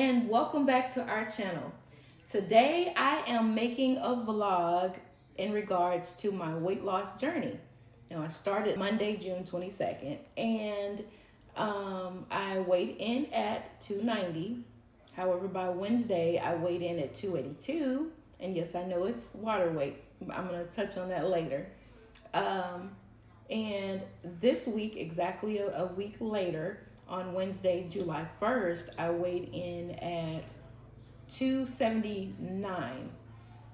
and welcome back to our channel. Today I am making a vlog in regards to my weight loss journey. I started Monday, June 22nd, and I weighed in at 290. However, by Wednesday I weighed in at 282, and yes, I know it's water weight. I'm going to touch on that later. And this week, exactly a week later, on Wednesday, July 1st, I weighed in at 279.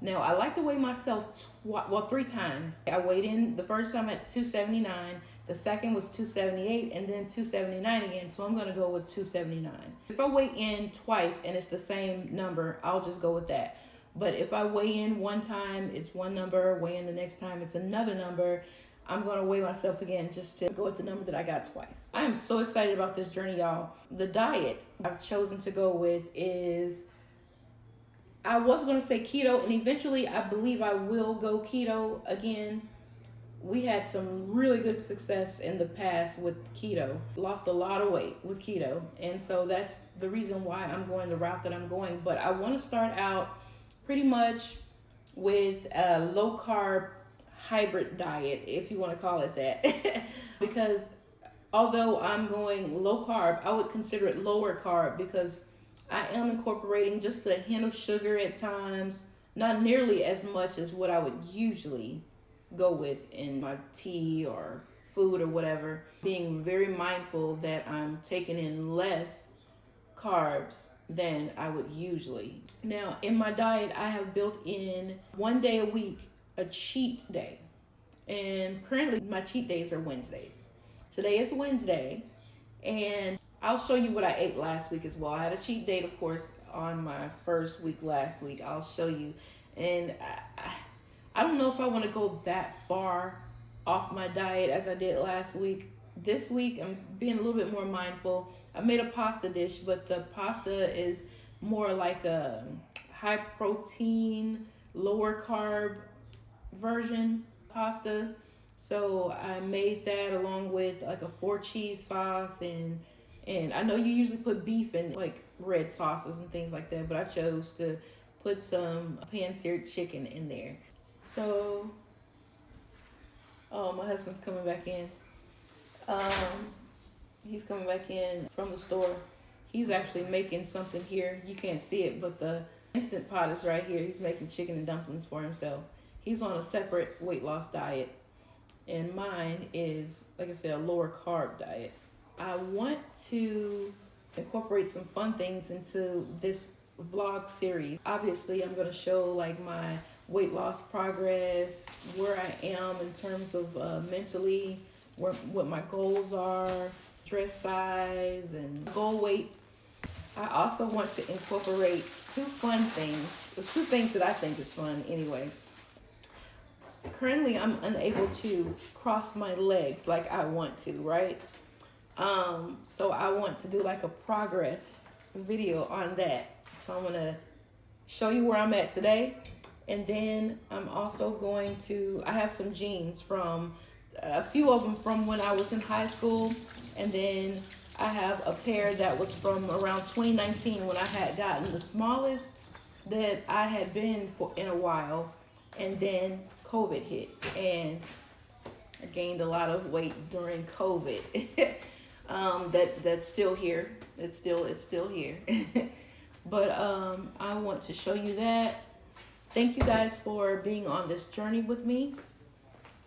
Now, I like to weigh myself three times. I weighed in the first time at 279, the second was 278, and then 279 again, so I'm going to go with 279. If I weigh in twice and it's the same number, I'll just go with that. But if I weigh in one time, it's one number, weigh in the next time, it's another number, I'm going to weigh myself again just to go with the number that I got twice. I am so excited about this journey, y'all. The diet I've chosen to go with is, I was going to say keto, and eventually I believe I will go keto again. We had some really good success in the past with keto. Lost a lot of weight with keto, and so that's the reason why I'm going the route that I'm going. But I want to start out pretty much with a low-carb hybrid diet, if you want to call it that. Because although I'm going low carb, I would consider it lower carb because I am incorporating just a hint of sugar at times, not nearly as much as what I would usually go with in my tea or food or whatever. Being very mindful that I'm taking in less carbs than I would usually. Now, in my diet, I have built in 1 day a week a cheat day, and currently my cheat days are Wednesdays. Today is Wednesday, and I'll show you what I ate last week as well. I had a cheat date, of course, on my first week last week. I'll show you, and I don't know if I want to go that far off my diet as I did last week. This week I'm being a little bit more mindful. I made a pasta dish, but the pasta is more like a high protein, lower carb version pasta. So I made that along with like a 4 cheese sauce, and I know you usually put beef in like red sauces and things like that, but I chose to put some pan-seared chicken in there. So, oh, my husband's coming back in. He's coming back in from the store. He's actually making something here. You can't see it, but the Instant Pot is right here. He's making chicken and dumplings for himself. He's on a separate weight loss diet, and mine is, like I said, a lower carb diet. I want to incorporate some fun things into this vlog series. Obviously, I'm going to show like my weight loss progress, where I am in terms of mentally, what my goals are, dress size, and goal weight. I also want to incorporate two things that I think is fun anyway. Currently, I'm unable to cross my legs like I want to, right? So I want to do like a progress video on that. So I'm gonna show you where I'm at today, and then I'm also going to, I have some jeans from, a few of them from when I was in high school, and then I have a pair that was from around 2019 when I had gotten the smallest that I had been for in a while, and then COVID hit, and I gained a lot of weight during COVID. That's still here. It's still here. But I want to show you that. Thank you guys for being on this journey with me.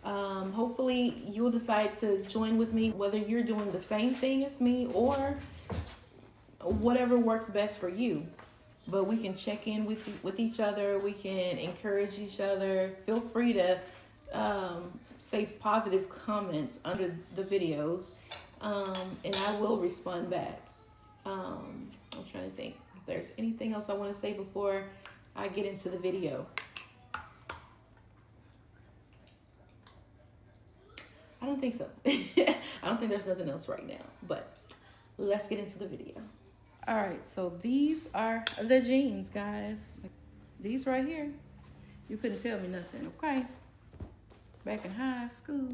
Hopefully you'll decide to join with me, whether you're doing the same thing as me or whatever works best for you. But we can check in with each other. We can encourage each other. Feel free to say positive comments under the videos, and I will respond back. I'm trying to think if there's anything else I want to say before I get into the video. I don't think so. I don't think there's nothing else right now, but let's get into the video. All right, so these are the jeans, guys. These right here, you couldn't tell me nothing, okay? Back in high school,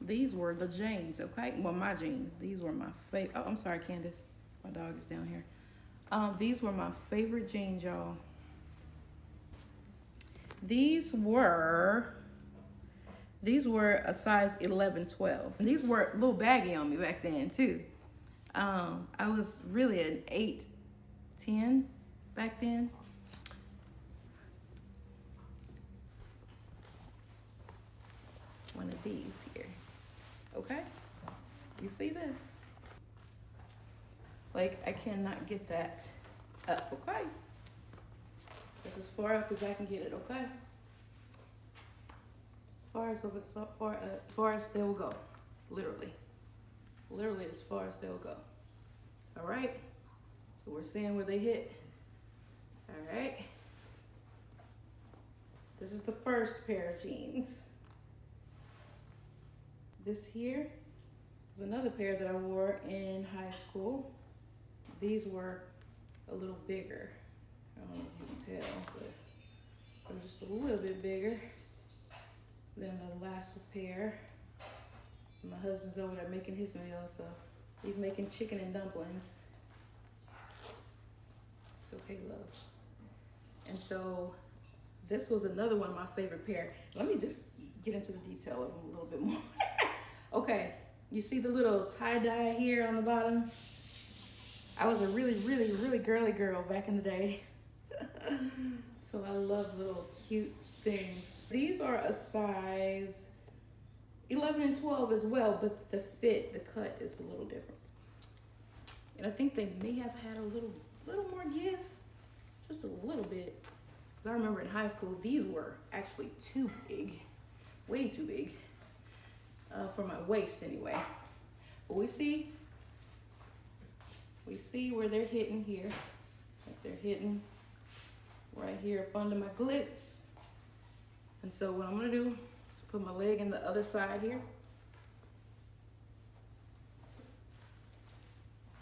these were the jeans, okay? Well, my jeans. These were my favorite. Oh, I'm sorry, Candace. My dog is down here. These were my favorite jeans, y'all. These were a size 11, 12. And these were a little baggy on me back then too. I was really an 8, 10 back then. One of these here, okay? You see this? Like, I cannot get that up, okay? That's as far up as I can get it, okay? As far as they will go, literally as far as they'll go. All right, so we're seeing where they hit. All right, this is the first pair of jeans. This here is another pair that I wore in high school. These were a little bigger. I don't know if you can tell, but they're just a little bit bigger than the last pair. My husband's over there making his meal, so he's making chicken and dumplings. It's okay, love. And so this was another one of my favorite pair. Let me just get into the detail of them a little bit more. Okay, you see the little tie-dye here on the bottom? I was a really, really, really girly girl back in the day. So I love little cute things. These are a size 11 and 12 as well, but the fit, the cut is a little different. And I think they may have had a little more give, just a little bit. Because I remember in high school, these were actually too big, way too big, for my waist anyway. But we see where they're hitting here. Like they're hitting right here up under my glutes. And so what I'm gonna do is put my leg in the other side here.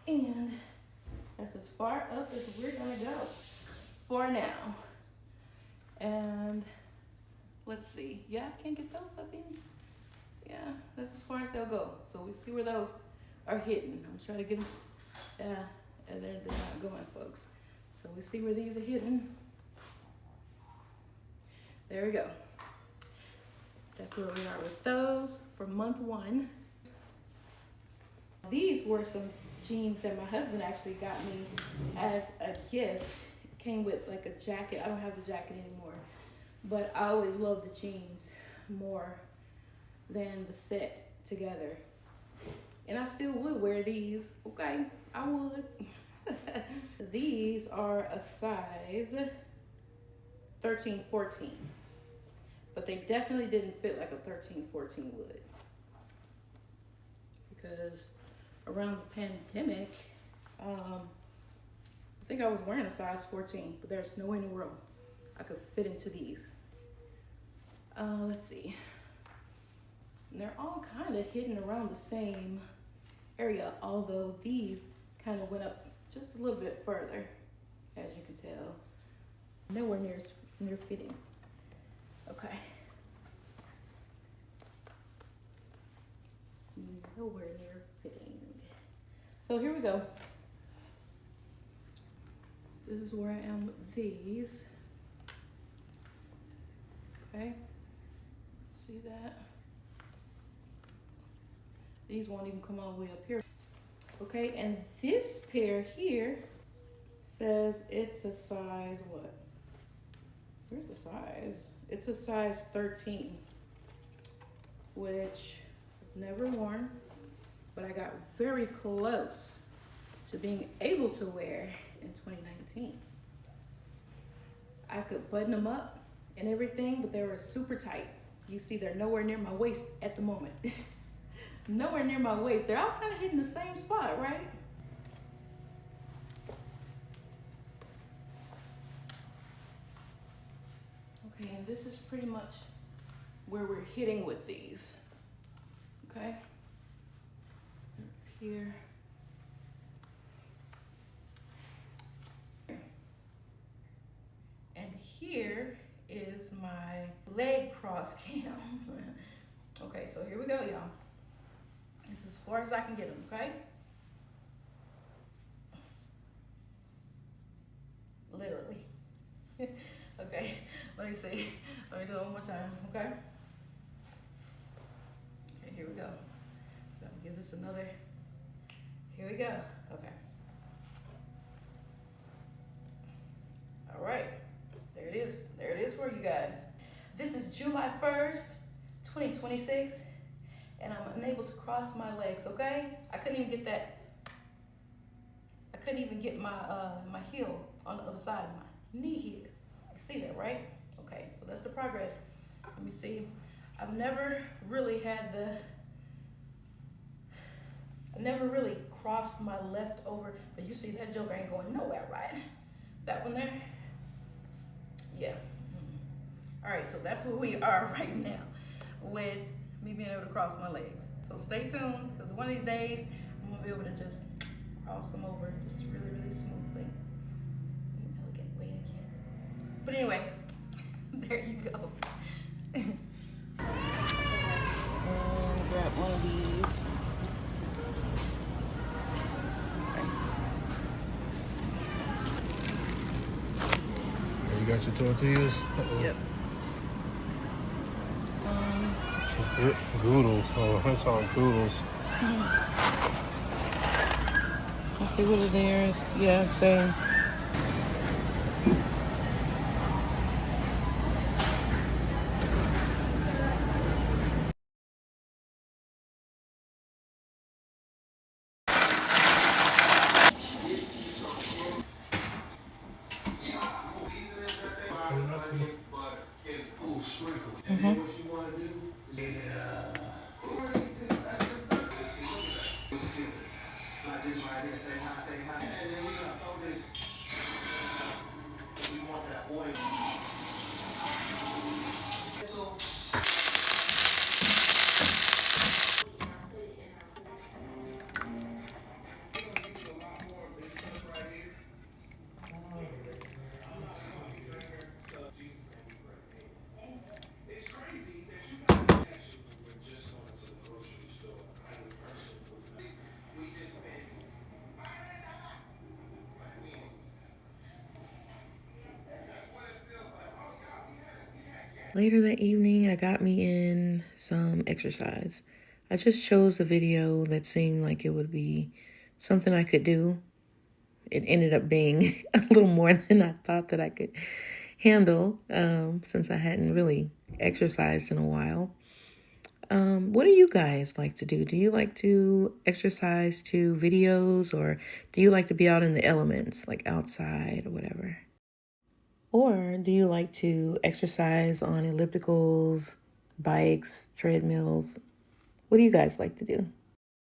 And that's as far up as we're gonna go for now. And let's see, yeah, I can't get those up in. Yeah, that's as far as they'll go. So we see where those are hitting. I'm trying to get them, and they're not going, folks. So we see where these are hitting. There we go. That's where we are with those for month 1. These were some jeans that my husband actually got me as a gift. It came with like a jacket. I don't have the jacket anymore, but I always loved the jeans more than the set together. And I still would wear these, okay? I would. These are a size 13, 14. But they definitely didn't fit like a 13, 14 would. Because around the pandemic, I think I was wearing a size 14, but there's no way in the world I could fit into these. Let's see. And they're all kind of hidden around the same area, although these kind of went up just a little bit further, as you can tell. Nowhere near fitting. Okay. Nowhere near fitting. So here we go. This is where I am with these. Okay. See that? These won't even come all the way up here. Okay, and this pair here says it's a size what? Where's the size? It's a size 13, which I've never worn, but I got very close to being able to wear in 2019. I could button them up and everything, but they were super tight. You see, they're nowhere near my waist at the moment. Nowhere near my waist. They're all kind of hitting the same spot, right? Okay, and this is pretty much where we're hitting with these. Okay? Here. And here is my leg cross cam. Okay, so here we go, y'all. This is as far as I can get them, okay? Let me see. Let me do it one more time, okay? Okay, here we go. So I'm gonna give this another. Here we go. Okay. All right. There it is. There it is for you guys. This is July 1st, 2026, and I'm unable to cross my legs, okay? I couldn't even get that. I couldn't even get my my heel on the other side of my knee here. You see that, right? Okay, so that's the progress. Let me see. I've never really crossed my left over, but you see that joker ain't going nowhere, right? That one there? Yeah. All right, so that's where we are right now with me being able to cross my legs. So stay tuned, because one of these days, I'm gonna be able to just cross them over just really, really smoothly and elegantly again. But anyway, there you go. And grab one of these. You got your tortillas? Yep. Goodles. Oh, that's all goodles. Let's see what it is. Yeah, same. Later that evening, I got me in some exercise. I just chose a video that seemed like it would be something I could do. It ended up being a little more than I thought that I could handle, since I hadn't really exercised in a while. What do you guys like to do? Do you like to exercise to videos, or do you like to be out in the elements, like outside or whatever? Or do you like to exercise on ellipticals, bikes, treadmills? What do you guys like to do?